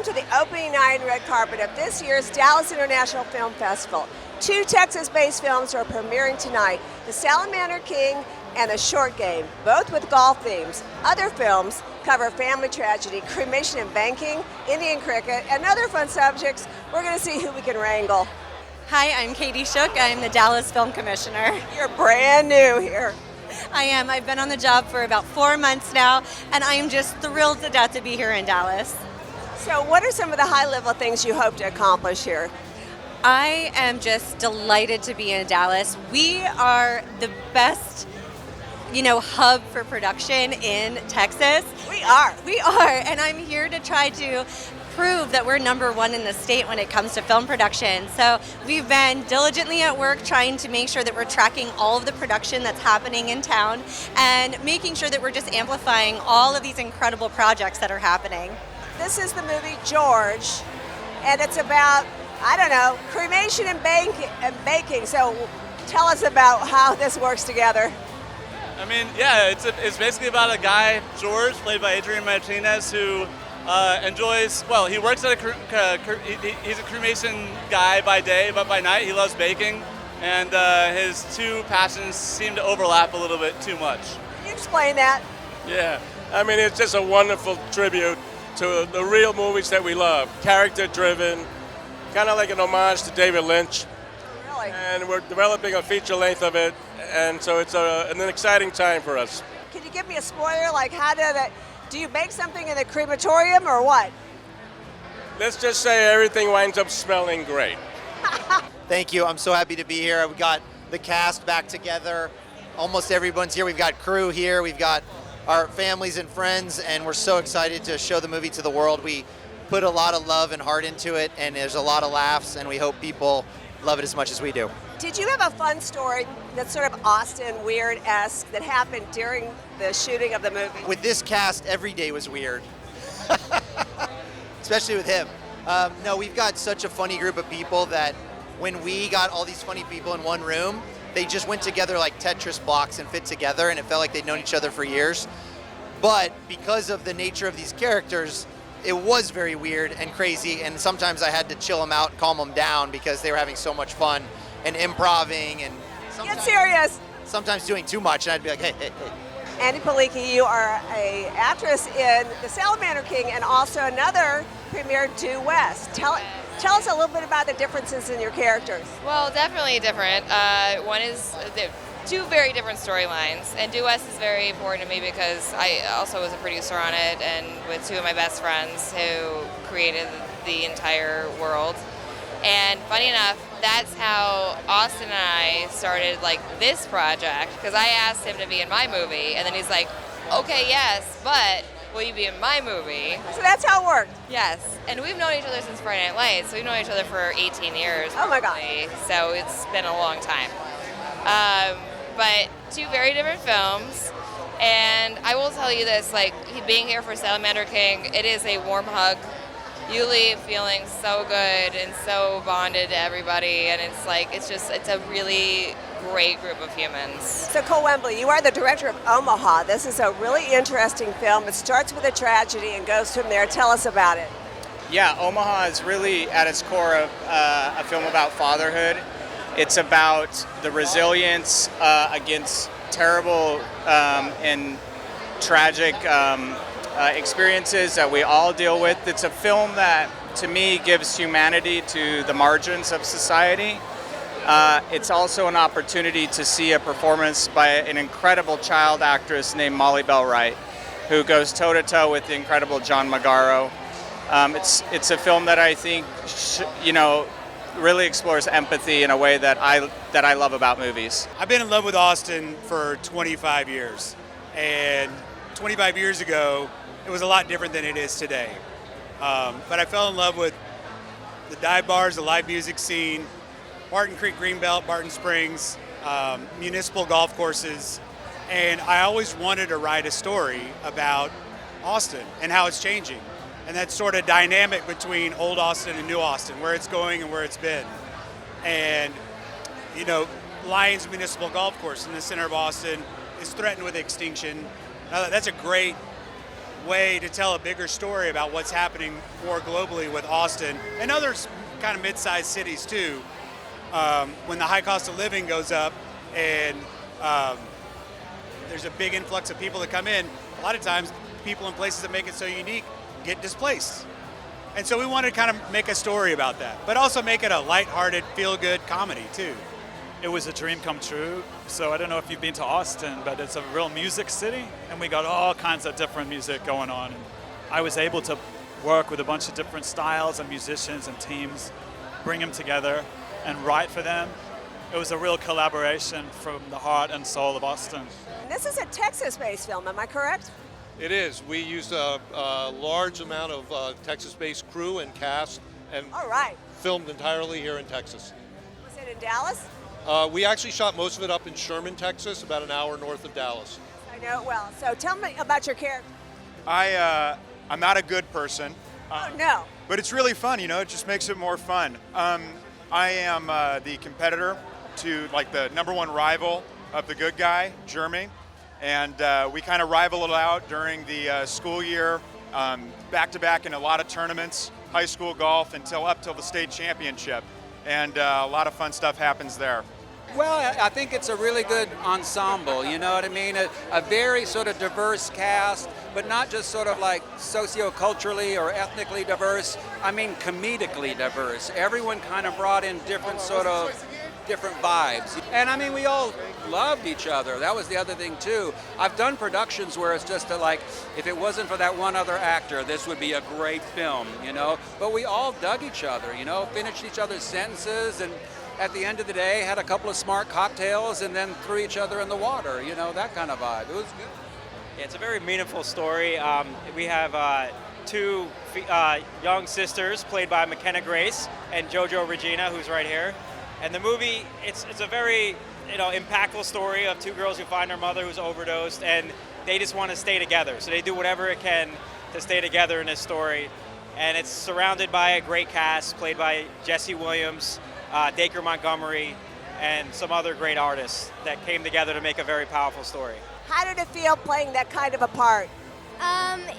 to the opening night and red carpet of this year's Dallas International Film Festival. Two Texas-based films are premiering tonight, The Salamander King and The Short Game, both with golf themes. Other films cover family tragedy, cremation and banking, Indian cricket, and other fun subjects. We're going to see who we can wrangle. Hi, I'm Katie Schuck. I'm the Dallas Film Commissioner. You're brand new here. I am. I've been on the job for about 4 months now, and I am just thrilled to death to be here in Dallas. So what are some of the high-level things you hope to accomplish here? I am just delighted to be in Dallas. We are the best, hub for production in Texas. We are, and I'm here to try to prove that we're number one in the state when it comes to film production. So we've been diligently at work trying to make sure that we're tracking all of the production that's happening in town and making sure that we're just amplifying all of these incredible projects that are happening. This is the movie George, and it's about, cremation and baking. So tell us about how this works together. It's basically about a guy, George, played by Adrianne Palicki, who he works at he's a cremation guy by day, but by night he loves baking, and his two passions seem to overlap a little bit too much. Can you explain that? Yeah, it's just a wonderful tribute to the real movies that we love, character-driven, kind of like an homage to David Lynch. Really? And we're developing a feature length of it, and so it's an exciting time for us. Can you give me a spoiler, like do you bake something in the crematorium or what? Let's just say everything winds up smelling great. Thank you. I'm so happy to be here. We've got the cast back together. Almost everyone's here. We've got crew here. We've got our families and friends, and we're so excited to show the movie to the world. We put a lot of love and heart into it, and there's a lot of laughs, and we hope people love it as much as we do. Did you have a fun story that's sort of Austin weird-esque that happened during the shooting of the movie? With this cast, every day was weird, especially with him. No, we've got such a funny group of people that when we got all these funny people in one room, they just went together like Tetris blocks and fit together, and it felt like they'd known each other for years. But because of the nature of these characters, it was very weird and crazy, and sometimes I had to chill them out and calm them down because they were having so much fun and improvising and Get serious. Sometimes doing too much, and I'd be like, hey. Adrianne Palicki, you are an actress in The Salamander King and also another premiere, Due West. Tell us a little bit about the differences in your characters. Well, definitely different. One is two very different storylines, and Due West is very important to me because I also was a producer on it, and with two of my best friends who created the entire world. And funny enough, that's how Austin and I started this project, because I asked him to be in my movie, and then he's like, okay, yes, but will you be in my movie? So that's how it worked. Yes, and we've known each other since Friday Night Lights, so we've known each other for 18 years. Oh my God. So it's been a long time. But two very different films, and I will tell you this, being here for Salamander King, it is a warm hug. You leave feeling so good and so bonded to everybody, and it's a really great group of humans. So Cole Wembley, you are the director of OMAHA. This is a really interesting film. It starts with a tragedy and goes from there. Tell us about it. Yeah, OMAHA is really at its core a film about fatherhood. It's about the resilience against terrible and tragic experiences that we all deal with. It's a film that, to me, gives humanity to the margins of society. It's also an opportunity to see a performance by an incredible child actress named Molly Bell Wright, who goes toe-to-toe with the incredible John Magaro. It's a film that I think really explores empathy in a way that I love about movies. I've been in love with Austin for 25 years, and 25 years ago, it was a lot different than it is today. But I fell in love with the dive bars, the live music scene, Barton Creek Greenbelt, Barton Springs, municipal golf courses, and I always wanted to write a story about Austin and how it's changing, and that sort of dynamic between old Austin and new Austin, where it's going and where it's been. And, Lions Municipal Golf Course in the center of Austin is threatened with extinction. Now, that's a great way to tell a bigger story about what's happening more globally with Austin and other kind of mid-sized cities too. When the high cost of living goes up and there's a big influx of people that come in, a lot of times people in places that make it so unique get displaced. And so we wanted to kind of make a story about that, but also make it a lighthearted, feel-good comedy too. It was a dream come true. So I don't know if you've been to Austin, but it's a real music city, and we got all kinds of different music going on. And I was able to work with a bunch of different styles and musicians and teams, bring them together and write for them. It was a real collaboration from the heart and soul of Austin. And this is a Texas-based film, am I correct? It is. We used a large amount of Texas-based crew and cast, and All right. filmed entirely here in Texas. Was it in Dallas? We actually shot most of it up in Sherman, Texas, about an hour north of Dallas. I know it well. So tell me about your character. I'm not a good person. Oh, no. But it's really fun, it just makes it more fun. I am the competitor to like the #1 rival of the good guy, Jeremy. And we kind of rival it out during the school year, back to back in a lot of tournaments, high school golf up till the state championship. And a lot of fun stuff happens there. Well, I think it's a really good ensemble, you know what I mean? A very sort of diverse cast, but not just sort of like socioculturally or ethnically diverse, I mean comedically diverse. Everyone kind of brought in different vibes. And I mean, we all loved each other. That was the other thing too. I've done productions where it's just if it wasn't for that one other actor, this would be a great film, But we all dug each other, finished each other's sentences, and at the end of the day, had a couple of smart cocktails and then threw each other in the water, that kind of vibe. It was good. Yeah, it's a very meaningful story. We have two young sisters played by McKenna Grace and JoJo Regina, who's right here. And the movie, it's a very impactful story of two girls who find their mother who's overdosed, and they just want to stay together. So they do whatever it can to stay together in this story. And it's surrounded by a great cast played by Jesse Williams, Dacre Montgomery, and some other great artists that came together to make a very powerful story. How did it feel playing that kind of a part?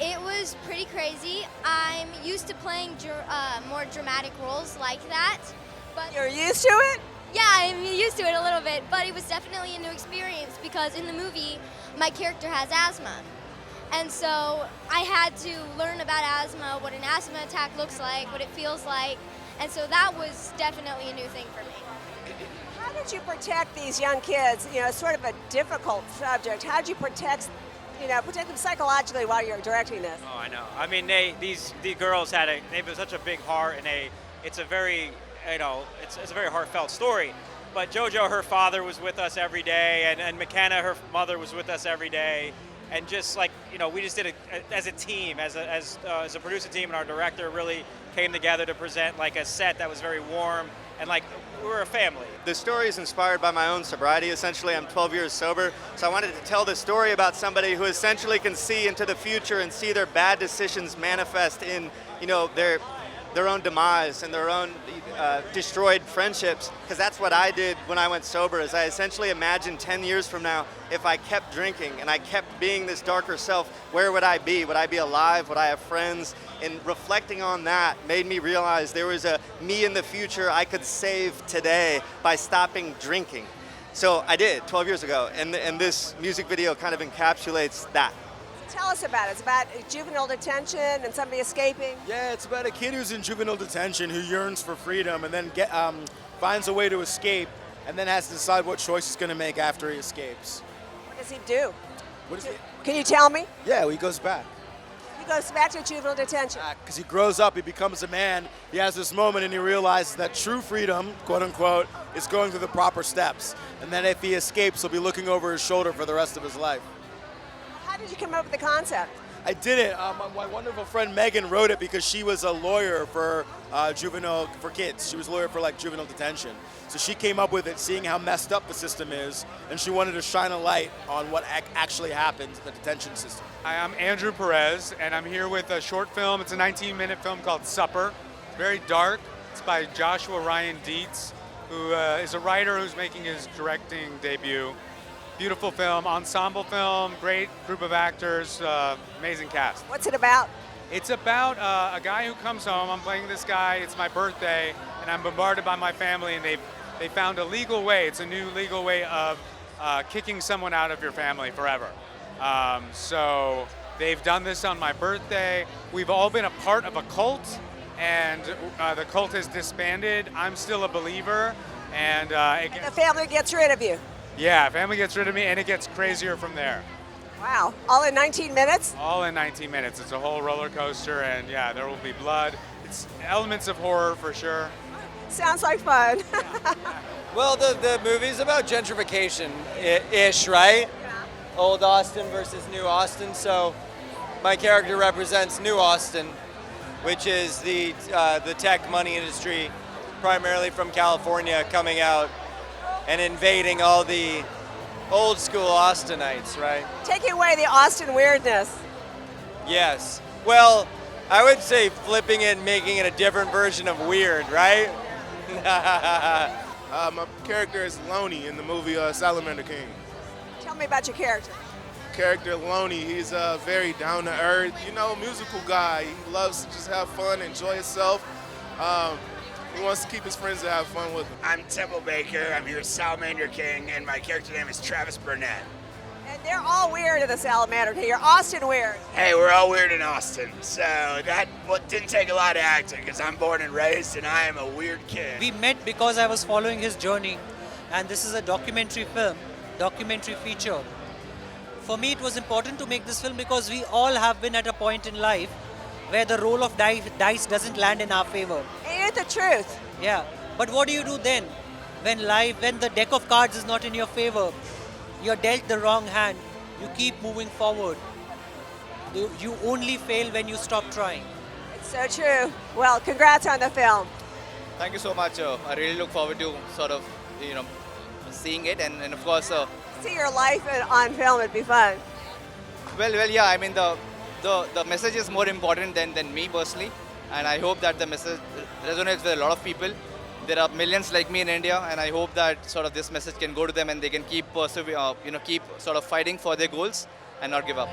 It was pretty crazy. I'm used to playing more dramatic roles like that. But you're used to it? Yeah, I'm used to it a little bit, but it was definitely a new experience because in the movie, my character has asthma. And so I had to learn about asthma, what an asthma attack looks like, what it feels like. And so that was definitely a new thing for me. How did you protect these young kids? Sort of a difficult subject. How did you protect them psychologically while you're directing this? Oh, I know. I mean, these girls they've such a big heart, and it's a very, it's a very heartfelt story. But JoJo, her father was with us every day, and McKenna, her mother, was with us every day. And just we just did it as a team, as a producer team, and our director really came together to present a set that was very warm, and we were a family. The story is inspired by my own sobriety. Essentially, I'm 12 years sober, so I wanted to tell the story about somebody who essentially can see into the future and see their bad decisions manifest in, their own demise and their own destroyed friendships, because that's what I did when I went sober. Is I essentially imagined 10 years from now, if I kept drinking and I kept being this darker self, where would I be? Would I be alive? Would I have friends? And reflecting on that made me realize there was a me in the future I could save today by stopping drinking. So I did 12 years ago, and this music video kind of encapsulates that. Tell us about it. It's about juvenile detention and somebody escaping. Yeah, it's about a kid who's in juvenile detention who yearns for freedom and then finds a way to escape and then has to decide what choice he's going to make after he escapes. What does he do? Can you tell me? Yeah, well, he goes back. He goes back to juvenile detention. Because he grows up, he becomes a man, he has this moment and he realizes that true freedom, quote unquote, is going through the proper steps. And then if he escapes, he'll be looking over his shoulder for the rest of his life. How did you come up with the concept? I did it. My wonderful friend Megan wrote it because she was a lawyer for kids. She was a lawyer for juvenile detention. So she came up with it, seeing how messed up the system is, and she wanted to shine a light on what actually happens in the detention system. Hi, I'm Andrew Perez, and I'm here with a short film. It's a 19-minute film called Supper. Very dark. It's by Joshua Ryan Dietz, who is a writer who's making his directing debut. Beautiful film, ensemble film, great group of actors, amazing cast. What's it about? It's about a guy who comes home. I'm playing this guy. It's my birthday, and I'm bombarded by my family, and they found a legal way. It's a new legal way of kicking someone out of your family forever. So they've done this on my birthday. We've all been a part of a cult, and the cult has disbanded. I'm still a believer, and The family gets rid of you. yeah, family gets rid of me, and it gets crazier from there. Wow, all in 19 minutes? All in 19 minutes. It's a whole roller coaster, and yeah, there will be blood. It's elements of horror for sure. Sounds like fun. Well, the movie's about gentrification-ish, right? Yeah. Old Austin versus New Austin. So my character represents New Austin, which is the tech money industry, primarily from California, coming out and invading all the old school Austinites, right? Taking away the Austin weirdness. Yes. Well, I would say flipping it and making it a different version of weird, right? My character is Loney in the movie Salamander King. Tell me about your character. Character Loney, he's very down to earth, musical guy. He loves to just have fun, enjoy himself. He wants to keep his friends and have fun with him. I'm Temple Baker. I'm your Salamander King, and my character name is Travis Burnett. And they're all weird in the Salamander King. You're Austin weird. Hey, we're all weird in Austin, so that didn't take a lot of acting, because I'm born and raised, and I am a weird kid. We met because I was following his journey, and this is a documentary film, documentary feature. For me, it was important to make this film because we all have been at a point in life where the roll of dice doesn't land in our favor. Ain't it the truth? Yeah, but what do you do then? When the deck of cards is not in your favor, you're dealt the wrong hand, you keep moving forward. You only fail when you stop trying. It's so true. Well, congrats on the film. Thank you so much. I really look forward to sort of, seeing it, and of course... See your life on film, it'd be fun. Well, yeah, I mean, the message is more important than me personally, and I hope that the message resonates with a lot of people. There are millions like me in India, and I hope that sort of this message can go to them and they can keep keep sort of fighting for their goals and not give up.